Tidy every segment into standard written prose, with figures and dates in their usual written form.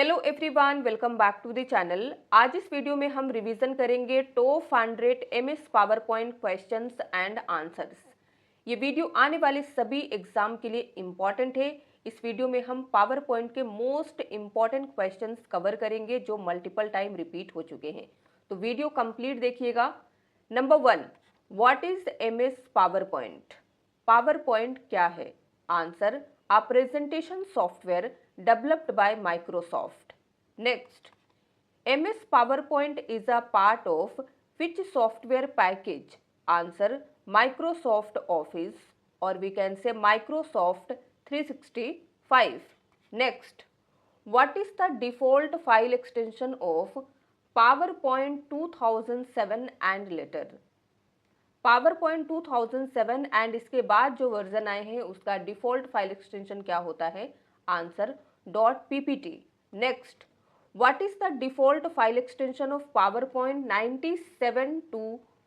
Hello everyone, welcome back to the channel. आज इस video में हम रिवीजन करेंगे top 100 MS PowerPoint questions and answers. ये वीडियो आने वाले सभी एग्जाम के लिए इम्पॉर्टेंट है। इस वीडियो में हम पावर पॉइंट के मोस्ट इम्पॉर्टेंट क्वेश्चंस कवर करेंगे जो मल्टीपल टाइम रिपीट हो चुके हैं, तो वीडियो कंप्लीट देखिएगा। Number 1, what is MS PowerPoint? Power point क्या है? Answer, a presentation software developed by Microsoft. Next, MS PowerPoint is a part of which software package? Answer, Microsoft Office, or we can say Microsoft 365. Next, what is the default file extension of PowerPoint 2007 and later? Power point 2007 and इसके बाद जो version आए हैं उसका default file extension क्या होता है? Answer, .ppt. Next, what is the default file extension of power point 97 to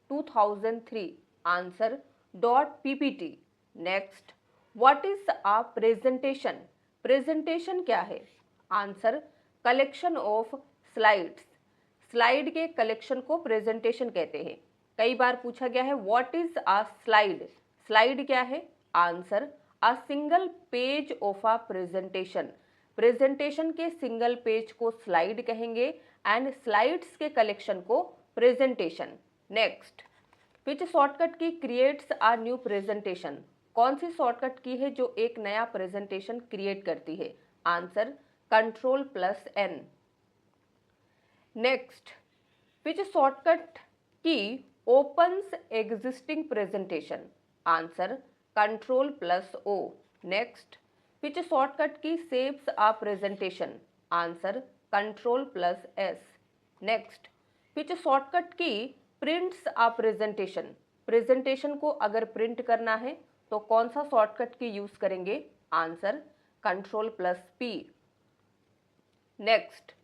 2003? Answer, .ppt. Next, what is a presentation? Presentation क्या है? Answer, collection of slides. Slide के कलेक्शन को प्रेजेंटेशन कहते हैं। कई बार पूछा गया है what is a slide? Slide क्या है? Answer, a single page of a presentation. Presentation के सिंगल पेज को स्लाइड कहेंगे एंड स्लाइड्स के कलेक्शन को प्रेजेंटेशन। नेक्स्ट, विच शॉर्टकट की क्रिएट्स अ न्यू प्रेजेंटेशन? कौन सी शॉर्टकट की है जो एक नया प्रेजेंटेशन क्रिएट करती है? Answer, Ctrl+N. Next, which shortcut की opens existing presentation? Answer, Ctrl+O. Next, which shortcut key saves a presentation? Answer, Ctrl+S. Next, which shortcut key prints a presentation? Presentation को अगर print करना है तो कौन सा shortcut की यूज करेंगे? Answer, Ctrl+P. Next,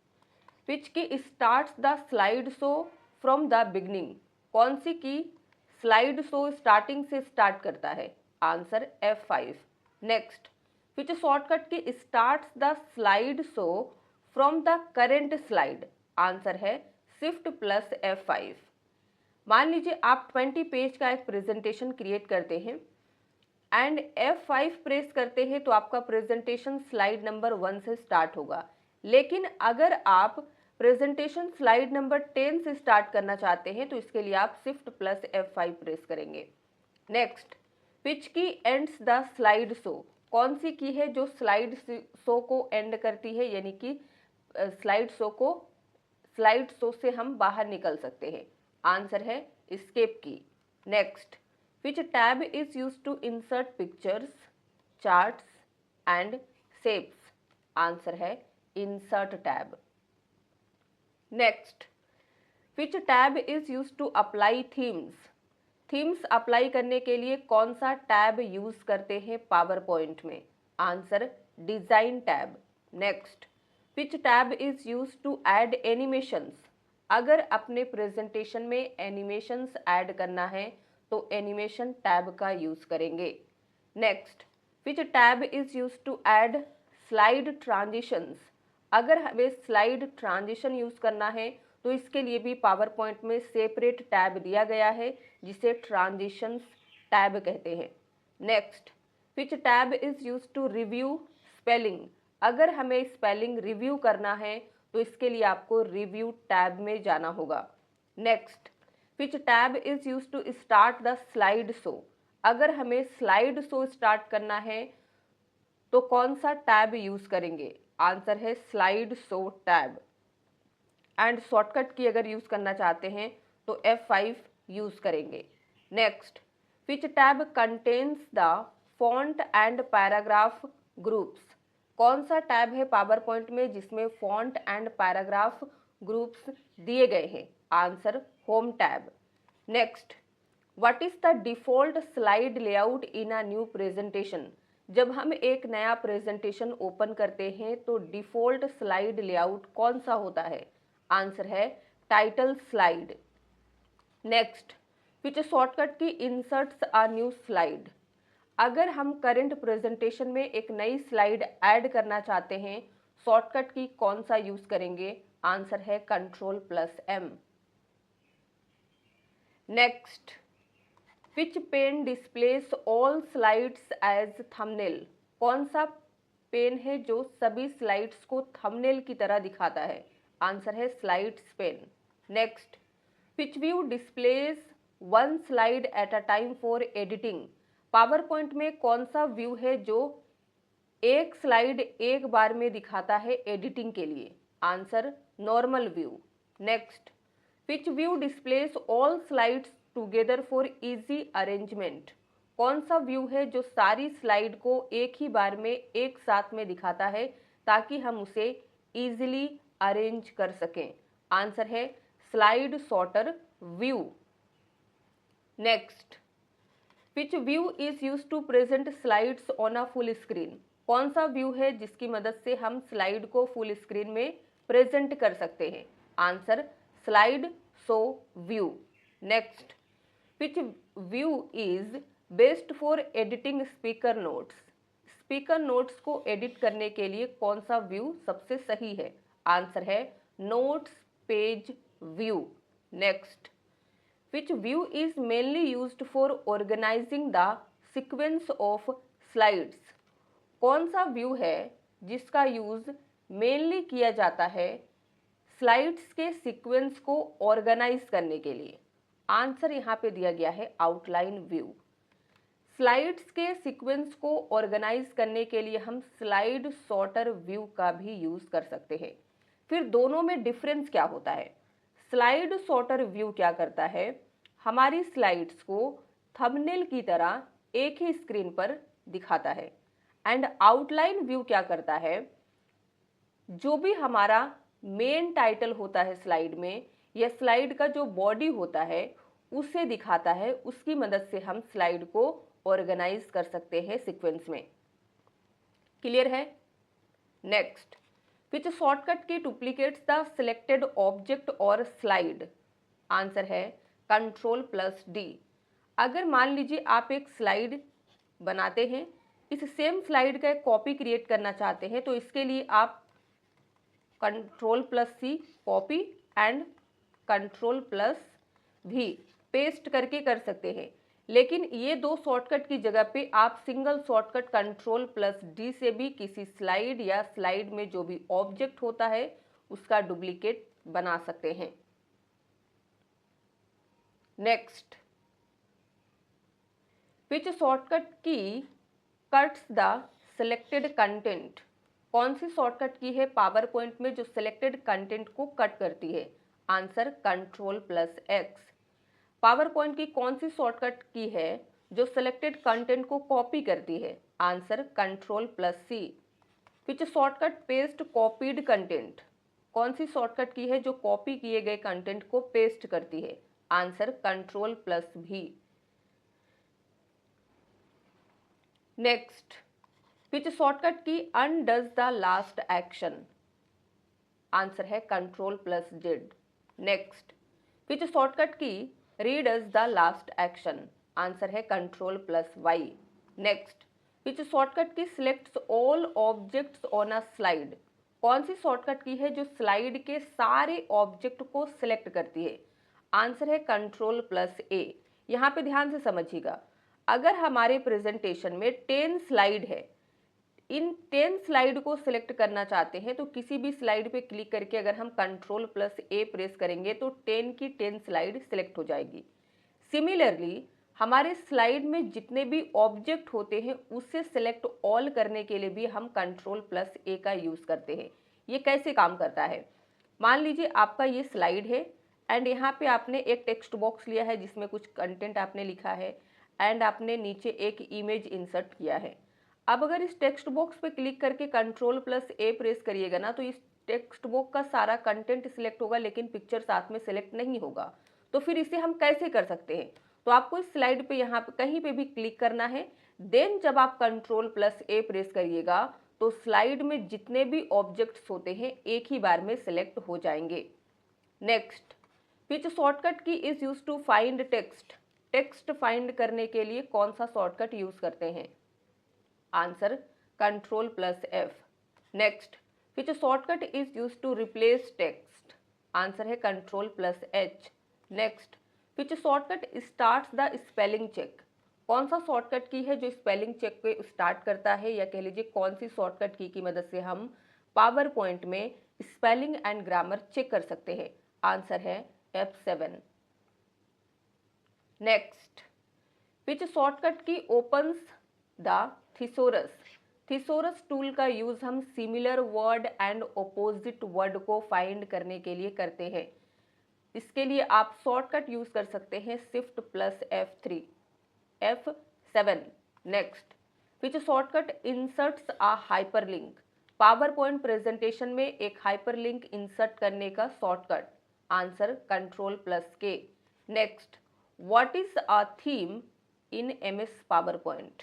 which key starts the slide show from the beginning? कौन सी की स्लाइड शो स्टार्टिंग से स्टार्ट करता है? Answer, F5. Next, which shortcut key starts the slide show from the current slide? Answer है Shift+F5. मान लीजिए आप 20 page का एक प्रेजेंटेशन क्रिएट करते हैं एंड F5 प्रेस करते हैं तो आपका प्रेजेंटेशन स्लाइड नंबर 1 से स्टार्ट होगा। लेकिन अगर आप प्रेजेंटेशन स्लाइड नंबर 10 से स्टार्ट करना चाहते हैं तो इसके लिए आप Shift+F5 प्रेस करेंगे। नेक्स्ट, विच की एंड्स द स्लाइड शो? कौन सी की है जो स्लाइड शो को एंड करती है, यानी कि स्लाइड शो से हम बाहर निकल सकते हैं? आंसर है escape key. Next, which tab is use to insert pictures, charts and shapes? Answer है insert tab. Next, which tab is use to apply themes? Themes apply करने के लिए कौन सा टैब यूज करते हैं पावर पॉइंट में? Answer, design tab. Next, which tab is use to add animations? अगर अपने प्रेजेंटेशन में एनिमेशंस ऐड करना है तो एनिमेशन टैब का यूज करेंगे। Next, which tab is use to add slide transitions? अगर हमें स्लाइड ट्रांजिशन यूज करना है तो इसके लिए भी पावर पॉइंट में सेपरेट टैब दिया गया है जिसे ट्रांजिशंस टैब कहते हैं। Next, which tab is use to review spelling? अगर हमें स्पेलिंग रिव्यू करना है तो इसके लिए आपको रिव्यू टैब में जाना होगा। Next, which tab is use to start the slide show? अगर हमें स्लाइड शो स्टार्ट करना है तो कौन सा टैब यूज करेंगे? आंसर है slide show tab. And shortcut की अगर यूज करना चाहते हैं तो F5 यूज करेंगे। Next, which tab contains the font and paragraph groups? कौन सा टैब है पावर पॉइंट में जिसमें फॉन्ट एंड पैराग्राफ ग्रुप्स दिए गए हैं? Answer, home tab. Next, what is the default slide layout in a new presentation? जब हम एक नया प्रेजेंटेशन ओपन करते हैं तो डिफॉल्ट स्लाइड लेआउट कौन सा होता है? आंसर है title slide. Next, which shortcut की इंसर्ट्स अ न्यू स्लाइड? अगर हम करंट प्रेजेंटेशन में एक नई स्लाइड ऐड करना चाहते हैं शॉर्टकट की कौन सा यूज करेंगे? आंसर है Ctrl+M। Next, which pane displays all slides as thumbnail? कौन सा पेन है जो सभी स्लाइड्स को थंबनेल की तरह दिखाता है? आंसर है slides pen. Next, which view displays one slide at a time for editing? PowerPoint में कौन सा व्यू है जो एक स्लाइड एक बार में दिखाता है एडिटिंग के लिए? Answer normal view. Next, which view displace all slides together for easy arrangement? कौन सा व्यू है जो सारी स्लाइड को एक ही बार में एक साथ में दिखाता है ताकि हम उसे इजीली अरेंज कर सकें? आंसर है slide sorter view. Next, which view is use to present slides on a full screen? कौन सा व्यू है जिसकी मदद से हम स्लाइड को फुल स्क्रीन में प्रेजेंट कर सकते हैं? Answer slide show view. Next, which view is best for editing speaker notes? Speaker notes को एडिट करने के लिए कौन सा व्यू सबसे सही है? आंसर है notes page view. Next, which view is mainly used for organizing the sequence of slides? कौन सा व्यू है जिसका यूज मेनली किया जाता है स्लाइड्स के सीक्वेंस को ऑर्गेनाइज करने के लिए? आंसर यहाँ पे दिया गया है आउटलाइन व्यू। स्लाइड्स के सीक्वेंस को ऑर्गेनाइज करने के लिए हम स्लाइड सॉर्टर व्यू का भी यूज कर सकते हैं। फिर दोनों में डिफरेंस क्या होता है? स्लाइड सॉर्टर व्यू क्या करता है? हमारी स्लाइड्स को थंबनेल की तरह एक ही स्क्रीन पर दिखाता है। एंड आउटलाइन व्यू क्या करता है? जो भी हमारा मेन टाइटल होता है स्लाइड में या स्लाइड का जो बॉडी होता है उसे दिखाता है। उसकी मदद से हम स्लाइड को ऑर्गेनाइज कर सकते हैं सीक्वेंस में। क्लियर है? नेक्स्ट, विच शॉर्टकट की डुप्लीकेट्स द सिलेक्टेड ऑब्जेक्ट और स्लाइड? आंसर है Ctrl+D। अगर मान लीजिए आप एक स्लाइड बनाते हैं, इस सेम स्लाइड का एक कॉपी क्रिएट करना चाहते हैं, तो इसके लिए आप Ctrl+C copy and Ctrl+V paste करके कर सकते हैं। लेकिन ये दो शॉर्टकट की जगह पे आप सिंगल शॉर्टकट Ctrl+D से भी किसी स्लाइड या स्लाइड में जो भी ऑब्जेक्ट होता है उसका डुप्लीकेट बना सकते हैं। नेक्स्ट, विच शॉर्टकट की कट्स द सिलेक्टेड कंटेंट? कौन सी शॉर्टकट की है पावर पॉइंट में जो सिलेक्टेड कंटेंट को कट करती है? Answer Ctrl+X। पावर पॉइंट की कौन सी शॉर्टकट की है जो सिलेक्टेड कंटेंट को कॉपी करती है? Answer Ctrl+C। विच शॉर्टकट पेस्ट कॉपीड कंटेंट? कौन सी शॉर्टकट की है जो कॉपी किए गए कंटेंट को पेस्ट करती है? Answer Ctrl+V। Next, which shortcut की अनडज द लास्ट एक्शन? आंसर है Ctrl+Z। नेक्स्ट, विच शॉर्टकट की रीडज द लास्ट एक्शन? आंसर है Ctrl+Y। नेक्स्ट, विच शॉर्टकट की selects all objects on a slide? कौन सी शॉर्टकट की है जो स्लाइड के सारे ऑब्जेक्ट को सिलेक्ट करती है? आंसर है Ctrl+A। यहाँ पे ध्यान से समझिएगा, अगर हमारे प्रेजेंटेशन में 10 स्लाइड है, इन 10 स्लाइड को सिलेक्ट करना चाहते हैं तो किसी भी स्लाइड पे क्लिक करके अगर हम Ctrl+A प्रेस करेंगे तो 10 की 10 स्लाइड सिलेक्ट हो जाएगी। सिमिलरली हमारे स्लाइड में जितने भी ऑब्जेक्ट होते हैं उसे सिलेक्ट ऑल करने के लिए भी हम Ctrl+A का यूज़ करते हैं। ये कैसे काम करता है? मान लीजिए आपका ये स्लाइड है एंड यहाँ पे आपने एक टेक्स्ट बॉक्स लिया है जिसमें कुछ कंटेंट आपने लिखा है एंड आपने नीचे एक इमेज इंसर्ट किया है। अब अगर इस टेक्स्ट बॉक्स पे क्लिक करके Ctrl+A प्रेस करिएगा ना तो इस टेक्स्ट बॉक्स का सारा कंटेंट सिलेक्ट होगा लेकिन पिक्चर साथ में सिलेक्ट नहीं होगा। तो फिर इसे हम कैसे कर सकते हैं? तो आपको इस स्लाइड पे यहाँ पे कहीं पे भी क्लिक करना है, देन जब आप Ctrl+A प्रेस करिएगा तो स्लाइड में जितने भी ऑब्जेक्ट्स होते हैं एक ही बार में सिलेक्ट हो जाएंगे। Next, which shortcut key is use to find text? Text find करने के लिए कौन सा शॉर्टकट यूज करते हैं? Answer Ctrl+F। Next, which shortcut is use to replace text, answer है Ctrl+H। Next, which shortcut starts the spelling check, कौन सा शॉर्टकट की है जो स्पेलिंग चेक को स्टार्ट करता है, या कह लीजिए कौन सी शॉर्टकट की मदद से हम पावर पॉइंट में स्पेलिंग एंड ग्रामर चेक कर सकते हैं, आंसर है F7। नेक्स्ट, विच शॉर्टकट की opens the thesaurus, thesaurus tool का यूज हम similar word and opposite word को फाइंड करने के लिए करते हैं। इसके लिए आप शॉर्टकट यूज कर सकते हैं Shift+F3, F7। Next, which shortcut inserts a hyperlink, power point presentation में एक हाइपरलिंक इंसर्ट करने का shortcut, answer Ctrl+K। Next, what is a theme in MS power point,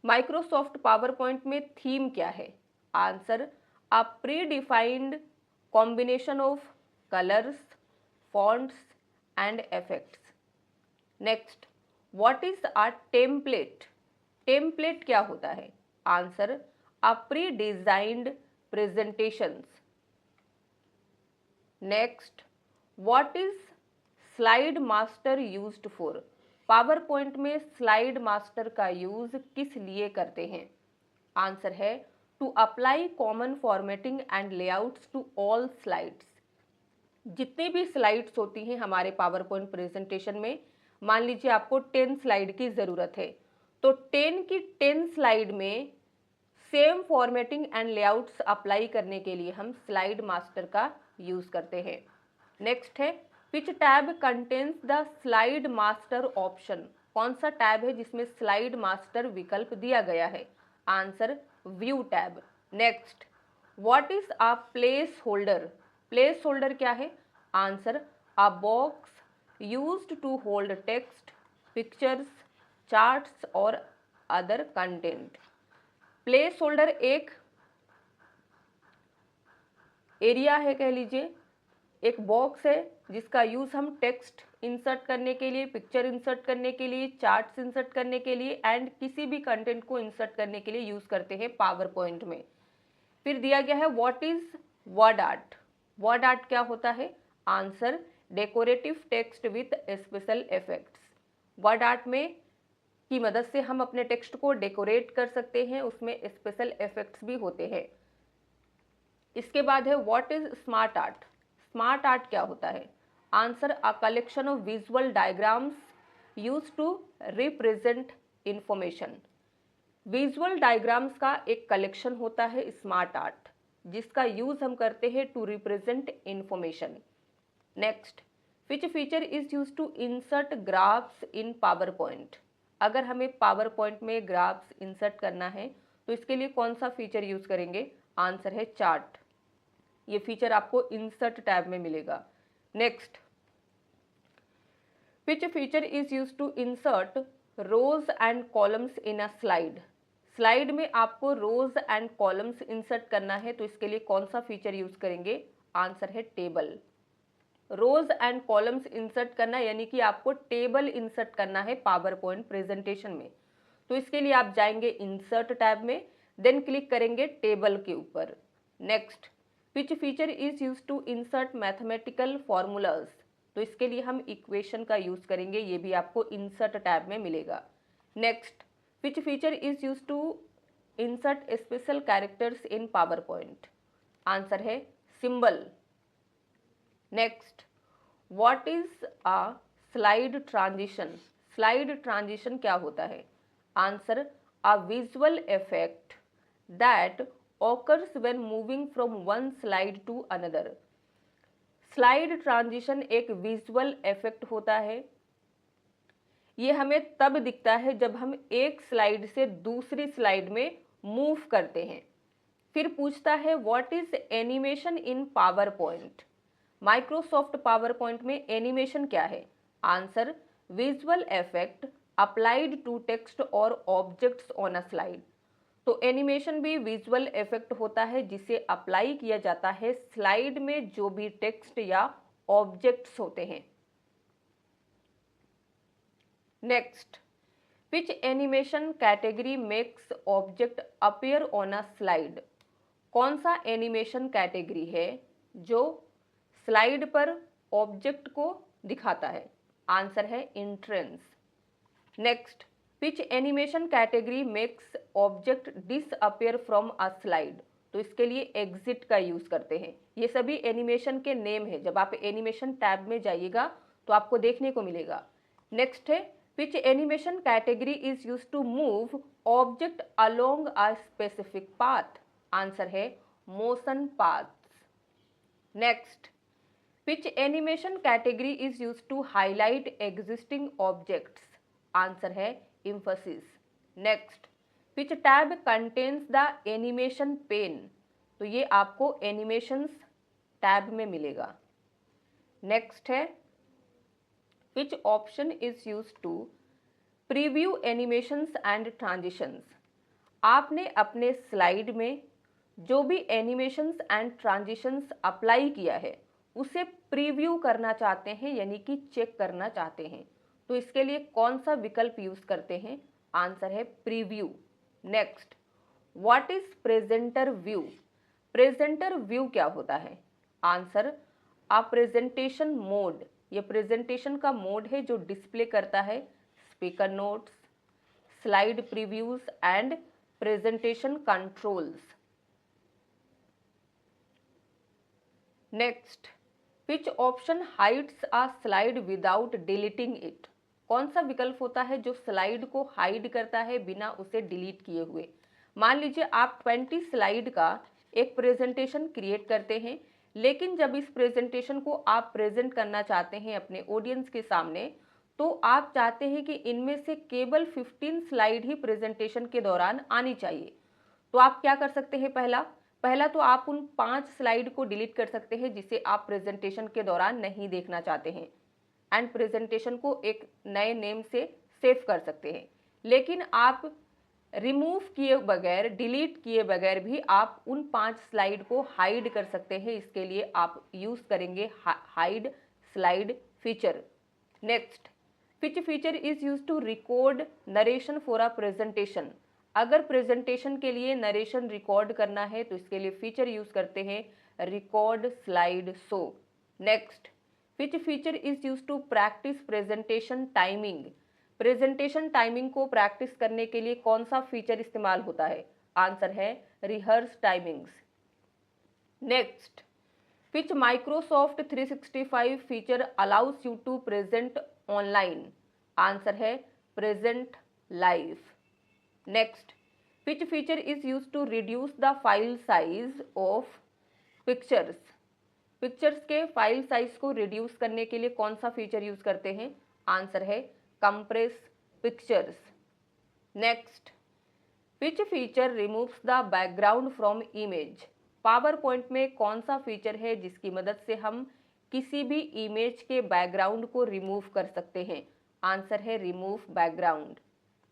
Microsoft PowerPoint में थीम क्या है, answer a pre defined combination of colours, fonts and effects. Next, what is a template, template क्या होता है, answer a pre designed presentations. Next, what is slide master used for, power point में slide master का use किस लिए करते हैं, answer है to apply common formatting and layouts to all slides. जितने भी स्लाइड्स होती हैं हमारे पावर पॉइंट प्रेजेंटेशन में, मान लीजिए आपको 10 स्लाइड की ज़रूरत है, तो 10 की 10 स्लाइड में same formatting and layouts apply करने के लिए हम स्लाइड मास्टर का यूज़ करते हैं। नेक्स्ट है, विच tab contains the slide master option, कौन सा टैब है जिसमें स्लाइड मास्टर विकल्प दिया गया है, answer view tab. Next, what is a placeholder, placeholder क्या है, answer a box used to hold text, pictures, charts और अदर कंटेंट। प्लेस होल्डर एक एरिया है, कह लीजिए एक बॉक्स है जिसका यूज हम टेक्स्ट इंसर्ट करने के लिए, पिक्चर इंसर्ट करने के लिए, चार्ट्स इंसर्ट करने के लिए एंड किसी भी कंटेंट को इंसर्ट करने के लिए यूज करते हैं पावर पॉइंट में। फिर दिया गया है what is word art, word art क्या होता है, answer decorative text with special effects. Word art में की मदद से हम अपने टेक्स्ट को डेकोरेट कर सकते हैं, उसमें स्पेशल इफेक्ट्स भी होते हैं। इसके बाद है what is SmartArt, SmartArt क्या होता है, answer a collection of visual diagrams use to represent information. Visual diagrams का एक कलेक्शन होता है स्मार्ट आर्ट, जिसका यूज हम करते हैं to represent information. Next, which feature is use to insert graphs in PowerPoint, अगर हमें पावर पॉइंट में ग्राफ्स इंसर्ट करना है तो इसके लिए कौन सा फीचर यूज करेंगे, आंसर है चार्ट। ये फीचर आपको इंसर्ट टैब में मिलेगा। Next, which feature is use to insert rows and columns in a slide, slide में आपको रोज एंड कॉलम्स इंसर्ट करना है तो इसके लिए कौन सा फीचर यूज करेंगे, आंसर है table. Rows and columns insert करना यानी कि आपको टेबल इंसर्ट करना है पावर पॉइंट प्रेजेंटेशन में, तो इसके लिए आप जाएंगे इंसर्ट टैब में, देन क्लिक करेंगे टेबल के ऊपर। Next, which feature is use to insert mathematical formulas, तो इसके लिए हम इक्वेशन का यूज करेंगे, ये भी आपको इंसर्ट टैब में मिलेगा। Next, which feature is use to insert special characters in PowerPoint, answer है symbol. Next, what is a slide transition, slide transition क्या होता है, answer a visual effect that occurs when moving from one slide to another। Slide transition एक visual effect होता है, ये हमें तब दिखता है जब हम एक स्लाइड से दूसरी स्लाइड में मूव करते हैं। फिर पूछता है what is animation in PowerPoint, Microsoft PowerPoint में एनिमेशन क्या है, answer visual effect applied to text और ऑब्जेक्ट्स ऑन अ स्लाइड। तो एनिमेशन भी विजुअल इफेक्ट होता है जिसे अप्लाई किया जाता है स्लाइड में जो भी टेक्स्ट या ऑब्जेक्ट्स होते हैं। Next, which animation category makes object appear on a slide, कौन सा एनिमेशन कैटेगरी है जो स्लाइड पर ऑब्जेक्ट को दिखाता है? आंसर है entrance. Next, which animation category makes object disappear from a slide? तो इसके लिए एग्जिट का यूज करते हैं। ये सभी एनिमेशन के नेम है, जब आप एनिमेशन टैब में जाइएगा तो आपको देखने को मिलेगा। नेक्स्ट है, which animation category is use to move object along a specific path? Answer है motion paths. Next, which animation category is used to highlight existing objects? Answer है emphasis. Next, which tab contains the animation pane? तो ये आपको animations tab में मिलेगा। Next है, which option is used to preview animations and transitions? आपने अपने slide में जो भी एनिमेशंस एंड ट्रांजिशंस अप्लाई किया है उसे प्रीव्यू करना चाहते हैं, यानी कि चेक करना चाहते हैं, तो इसके लिए कौन सा विकल्प यूज करते हैं? आंसर है preview. Next, what is presenter view? Presenter view क्या होता है? Answer, a presentation mode. ये प्रेजेंटेशन का मोड है जो डिस्प्ले करता है speaker notes, slide previews and presentation controls. Next, which option hides a slide without deleting it? कौन सा विकल्प होता है जो स्लाइड को हाइड करता है बिना उसे डिलीट किए हुए? मान लीजिए आप 20 स्लाइड का एक प्रेजेंटेशन क्रिएट करते हैं, लेकिन जब इस प्रेजेंटेशन को आप प्रेजेंट करना चाहते हैं अपने ऑडियंस के सामने, तो आप चाहते हैं कि इनमें से केवल 15 स्लाइड ही प्रेजेंटेशन के दौरान आनी चाहिए। तो आप क्या कर सकते हैं? पहला तो आप उन 5 स्लाइड को डिलीट कर सकते हैं जिसे आप प्रेजेंटेशन के दौरान नहीं देखना चाहते हैं, एंड प्रेजेंटेशन को एक नए नेम से सेव कर सकते हैं। लेकिन आप रिमूव किए बगैर, डिलीट किए बगैर भी आप उन 5 स्लाइड को हाइड कर सकते हैं। इसके लिए आप यूज करेंगे hide slide feature. Next, which feature is use to record narration for a presentation? अगर प्रेजेंटेशन के लिए नरेशन रिकॉर्ड करना है तो इसके लिए फीचर यूज करते हैं record slide show. Next, which feature is use to practise presentation timing? Presentation timing को प्रैक्टिस करने के लिए कौन सा फीचर इस्तेमाल होता है? आंसर है rehearse timings. Next, which Microsoft 365 feature allows you to present online? Answer है present live. Next, which feature is use to reduce the file size of pictures? Pictures के फाइल साइज को reduce करने के लिए कौन सा feature use करते हैं? आंसर है compress pictures. Next, which feature removes the background from image? Power point में कौन सा फीचर है जिसकी मदद से हम किसी भी इमेज के बैकग्राउंड को रिमूव कर सकते हैं? आंसर है remove background.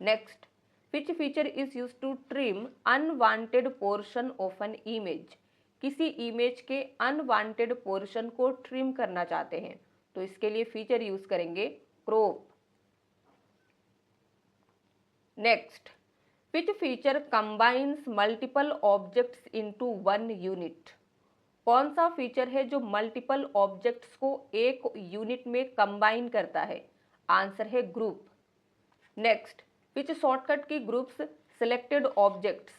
Next, which feature is use to trim unwanted portion of an image? किसी इमेज के अनवांटेड पोर्शन को ट्रिम करना चाहते हैं तो इसके लिए फीचर यूज करेंगे crop. Next, which feature combines multiple objects into one unit? कौन सा फीचर है जो मल्टीपल ऑब्जेक्ट्स को एक यूनिट में कंबाइन करता है? आंसर है ग्रुप। नेक्स्ट, विच शॉर्टकट की ग्रुप्स सिलेक्टेड ऑब्जेक्ट्स?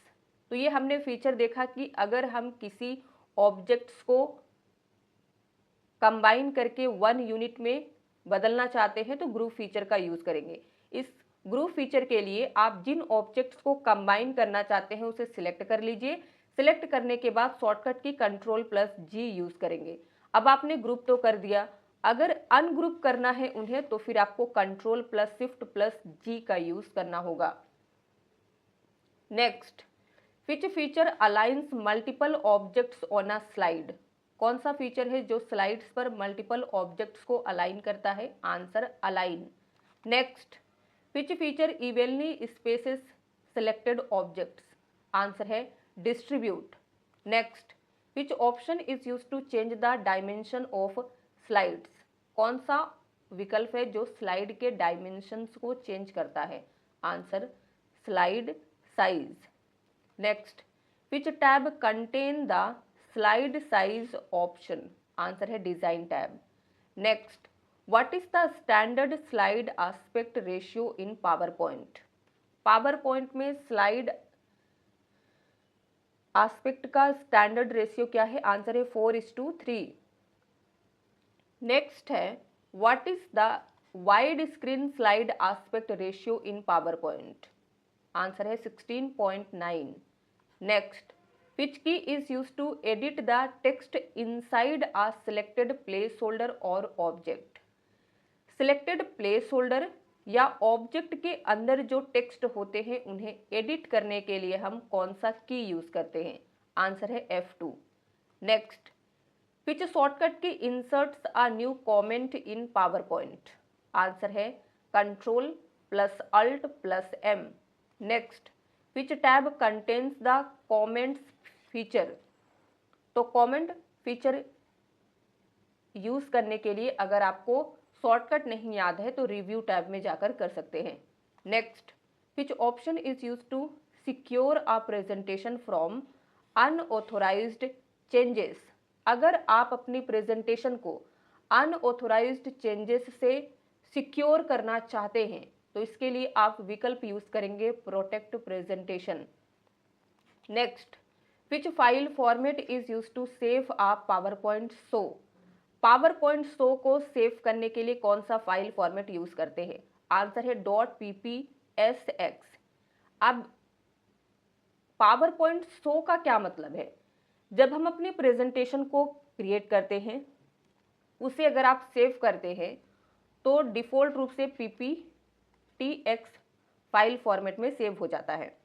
तो ये हमने फीचर देखा कि अगर हम किसी ऑब्जेक्ट्स को कंबाइन करके वन यूनिट में बदलना चाहते हैं तो ग्रुप फीचर का यूज करेंगे। इस ग्रुप फीचर के लिए आप जिन ऑब्जेक्ट्स को कंबाइन करना चाहते हैं उसे सिलेक्ट कर लीजिए। सिलेक्ट करने के बाद शॉर्टकट की Ctrl+G यूज करेंगे। अब आपने ग्रुप तो कर दिया, अगर अनग्रुप करना है उन्हें तो फिर आपको Ctrl+Shift+G का यूज करना होगा। Next, which feature aligns multiple objects on a slide? कौन सा फीचर है जो स्लाइड्स पर मल्टीपल ऑब्जेक्ट्स को अलाइन करता है? Answer align. Next, which feature evenly spaces selected objects? Answer है distribute. Next, which option is use to change the dimension of slides? कौन सा विकल्प है जो स्लाइड के डायमेंशंस को चेंज करता है? Answer slide size. Next, which tab contain the slide size option, answer है design tab. Next, what is the standard slide aspect ratio in PowerPoint, PowerPoint में स्लाइड एस्पेक्ट का standard ratio क्या है, answer है 4:3। Next है, what is the wide screen slide aspect ratio in PowerPoint, answer है 16.9। Next, which key is used to edit the text inside a selected placeholder or object, selected placeholder या object के अंदर जो text होते हैं उन्हें edit करने के लिए हम कौन सा की यूज करते हैं, आंसर है F2। नेक्स्ट, विच शॉर्टकट की inserts a new comment in PowerPoint, answer है Ctrl+Alt+M। Next, which tab contains the comments feature, तो कमेंट फीचर यूज करने के लिए अगर आपको शॉर्टकट नहीं याद है तो रिव्यू टैब में जाकर कर सकते हैं। Next, which option is use to secure a presentation from unauthorised changes, अगर आप अपनी प्रेजेंटेशन को अनऑथोराइज्ड चेंजेस से सिक्योर करना चाहते हैं तो इसके लिए आप विकल्प यूज करेंगे protect presentation. Next, which file format is use to save a PowerPoint show, PowerPoint show को सेव करने के लिए कौन सा फाइल फॉर्मेट यूज करते हैं, आंसर है .ppsx। अब पावर पॉइंट शो का क्या मतलब है, जब हम अपनी प्रेजेंटेशन को क्रिएट करते हैं उसे अगर आप सेव करते हैं तो डिफॉल्ट रूप से pptx फाइल फॉर्मेट में सेव हो जाता है,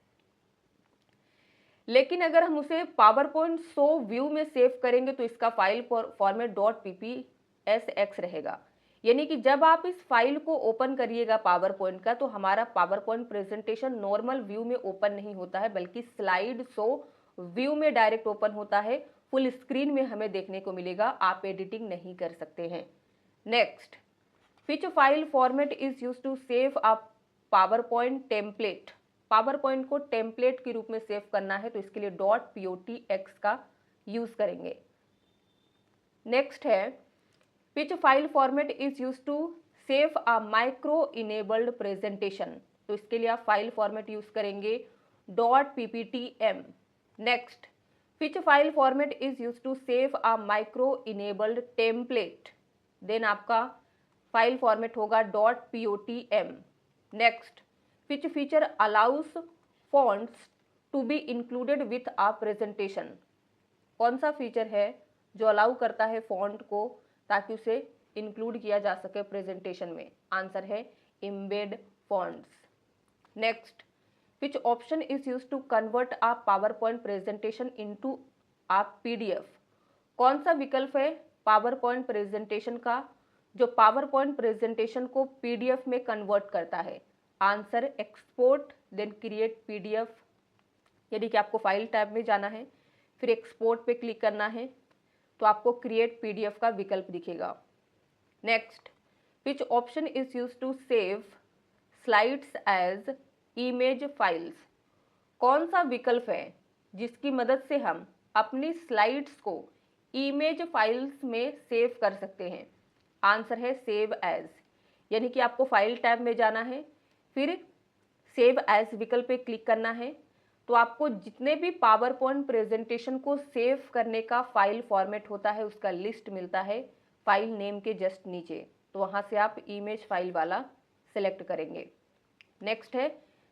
लेकिन अगर हम उसे पावर पॉइंट शो व्यू में सेव करेंगे तो इसका फाइल फॉर्मेट .ppsx रहेगा। यानी कि जब आप इस फाइल को ओपन करिएगा पावर पॉइंट का तो हमारा power point presentation normal view में ओपन नहीं होता है बल्कि स्लाइड शो व्यू में डायरेक्ट ओपन होता है, फुल स्क्रीन में हमें देखने को मिलेगा, आप एडिटिंग नहीं कर सकते हैं। Next, which file format is use to save a PowerPoint template, PowerPoint को टेम्पलेट के रूप में सेव करना है तो इसके लिए .potx का यूज करेंगे। नेक्स्ट है, which file format is use to save a micro enabled presentation, तो इसके लिए आप फाइल फॉर्मेट यूज करेंगे .pptm। Next, which file format is use to save a micro enabled template, then आपका file format होगा .potm। Next, which feature allows fonts to be included with a presentation, कौन सा feature है जो allow करता है font को ताकि उसे इंक्लूड किया जा सके प्रेजेंटेशन में, आंसर है embed fonts। Next, which option is used to convert a PowerPoint presentation into a PDF, कौन सा विकल्प है पावर पॉइंट प्रेजेंटेशन का जो पावर पॉइंट प्रेजेंटेशन को PDF में कन्वर्ट करता है, answer export then create PDF। यदि कि आपको फाइल टैब में जाना है फिर एक्सपोर्ट पे क्लिक करना है तो आपको क्रिएट PDF का विकल्प दिखेगा। Next, which option is use to save slides as image files, कौन सा विकल्प है जिसकी मदद से हम अपनी स्लाइड्स को इमेज फाइल्स में सेव कर सकते हैं, आंसर है सेव एज। यानी कि आपको फाइल टैब में जाना है फिर सेव एज विकल्प पे क्लिक करना है तो आपको जितने भी पावर पॉइंट प्रेजेंटेशन को सेव करने का फाइल फॉर्मेट होता है उसका लिस्ट मिलता है फाइल नेम के जस्ट नीचे, तो वहाँ से आप इमेज फाइल वाला सेलेक्ट करेंगे। नेक्स्ट है,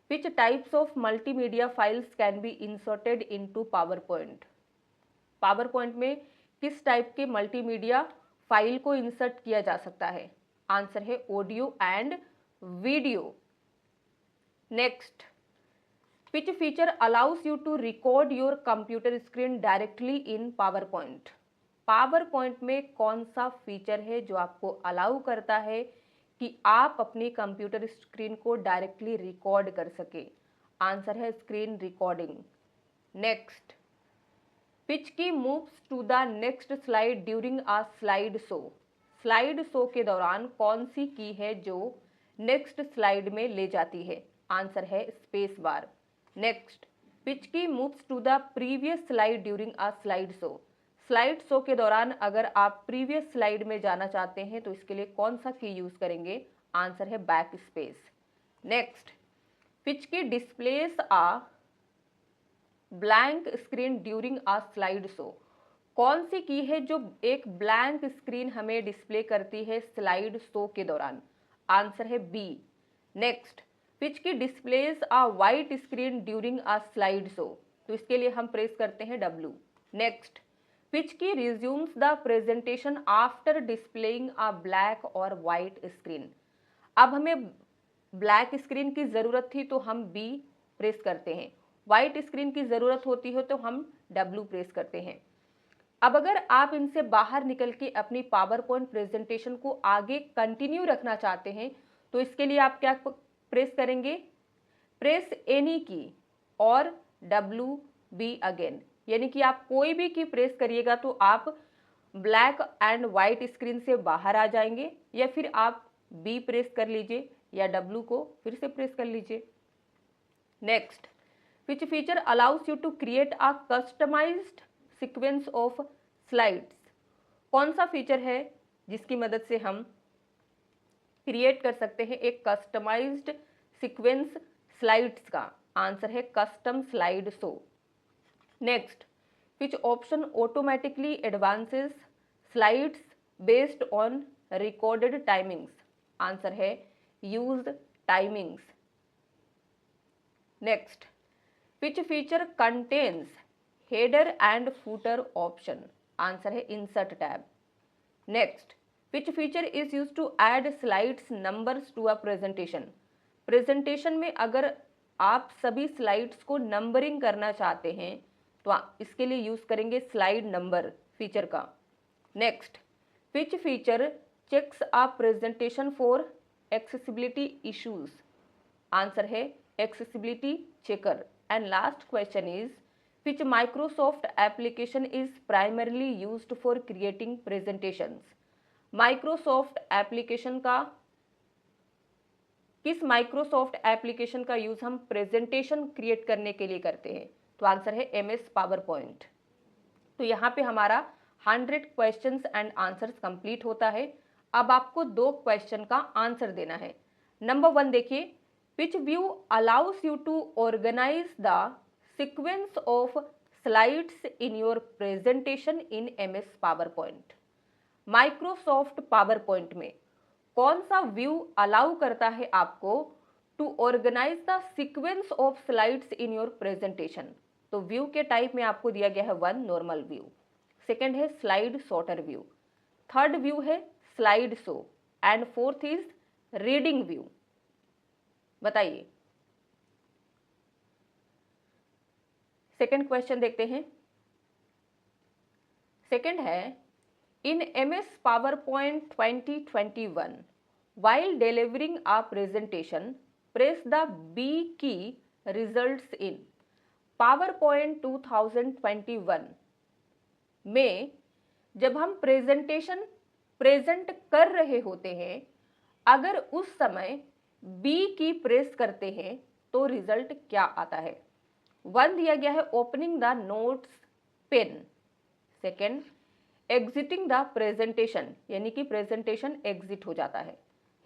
which types of multimedia files can be inserted into power point, PowerPoint में किस टाइप के मल्टीमीडिया फाइल को इंसर्ट किया जा सकता है, आंसर है audio and video. Next, which feature allows you to record your computer screen directly in PowerPoint, PowerPoint में कौन सा फीचर है जो आपको अलाउ करता है कि आप अपनी कंप्यूटर स्क्रीन को डायरेक्टली रिकॉर्ड कर सके, आंसर है screen recording. Next, which key moves to the next slide during a slide show, slide show के दौरान कौन सी की है जो नेक्स्ट स्लाइड में ले जाती है, आंसर है space bar. Next, which key moves to the previous slide during a slide show. Slide show के दौरान अगर आप प्रीवियस स्लाइड में जाना चाहते हैं तो इसके लिए कौन सा की यूज करेंगे? आंसर है back space. Next, which key displays a blank screen during a slide show. कौन सी की है जो एक ब्लैंक स्क्रीन हमें डिस्प्ले करती है स्लाइड शो के दौरान? आंसर है B. Next, which key displace a white screen during a slide show. तो इसके लिए हम प्रेस करते हैं W। नेक्स्ट, विच की resumes the presentation after displaying a black और वाइट स्क्रीन। अब हमें ब्लैक स्क्रीन की ज़रूरत थी तो हम B प्रेस करते हैं, वाइट स्क्रीन की ज़रूरत होती है तो हम W प्रेस करते हैं। अब अगर आप इनसे बाहर निकल के अपनी पावर पॉइंट प्रेजेंटेशन को आगे कंटिन्यू रखना चाहते हैं तो इसके लिए आप क्या प्रेस करेंगे? प्रेस एनी की और WB अगेन, यानी कि आप कोई भी की प्रेस करिएगा तो आप ब्लैक एंड वाइट स्क्रीन से बाहर आ जाएंगे, या फिर आप B प्रेस कर लीजिए या W को फिर से प्रेस कर लीजिए। Next, which feature allows you to create a customised sequence of slides. कौन सा फीचर है जिसकी मदद से हम क्रिएट कर सकते हैं एक कस्टमाइज्ड सीक्वेंस स्लाइड्स का? आंसर है custom slide show. Next, which option automatically advances slides based on recorded timings. Answer है used timings. Next, which feature contains header and footer option. Answer है insert tab. Next, which feature is use to add slides numbers to a presentation. Presentation में अगर आप सभी slides को numbering करना चाहते हैं तो इसके लिए यूज करेंगे स्लाइड नंबर फीचर का। Next, which feature checks a presentation for accessibility issues. Answer है accessibility checker. And last question is which Microsoft application is primarily used for creating presentations। Microsoft application का किस Microsoft application का use हम presentation create करने के लिए करते हैं? तो आंसर है MS PowerPoint। तो यहाँ पे हमारा 100 क्वेश्चंस एंड आंसर्स कंप्लीट होता है। अब आपको 2 क्वेश्चन का आंसर देना है। नंबर 1 देखिए, which view allows you to organize the sequence of slides in your presentation in MS PowerPoint। Microsoft PowerPoint में कौन सा व्यू अलाउ करता है आपको to organize the sequence of slides in your presentation? तो view के type में आपको दिया गया है 1 नॉर्मल व्यू, सेकेंड है slide sorter view, third view है slide show and fourth is reading view. बताइए। सेकेंड क्वेश्चन देखते हैं। सेकेंड है, इन MS PowerPoint 2021 while delivering a presentation press the B key results in PowerPoint 2021 में जब हम presentation present कर रहे होते हैं अगर उस समय B की प्रेस करते हैं तो रिजल्ट क्या आता है? 1 दिया गया है opening the notes pane, second exiting the presentation यानी कि प्रेजेंटेशन एग्जिट हो जाता है,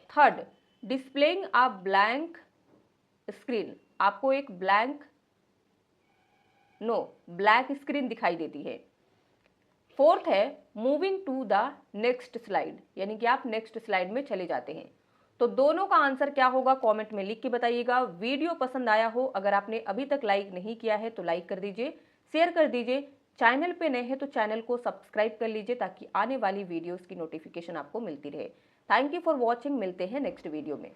third displaying a blank screen, आपको एक ब्लैक स्क्रीन दिखाई देती है, फोर्थ है moving to the next slide यानी कि आप नेक्स्ट स्लाइड में चले जाते हैं। तो दोनों का आंसर क्या होगा कमेंट में लिख के बताइएगा। वीडियो पसंद आया हो, अगर आपने अभी तक लाइक नहीं किया है तो लाइक कर दीजिए, शेयर कर दीजिए, चैनल पे नए हैं तो चैनल को सब्सक्राइब कर लीजिए ताकि आने वाली वीडियोस की नोटिफिकेशन आपको मिलती रहे। थैंक यू फॉर वॉचिंग, मिलते हैं नेक्स्ट वीडियो में।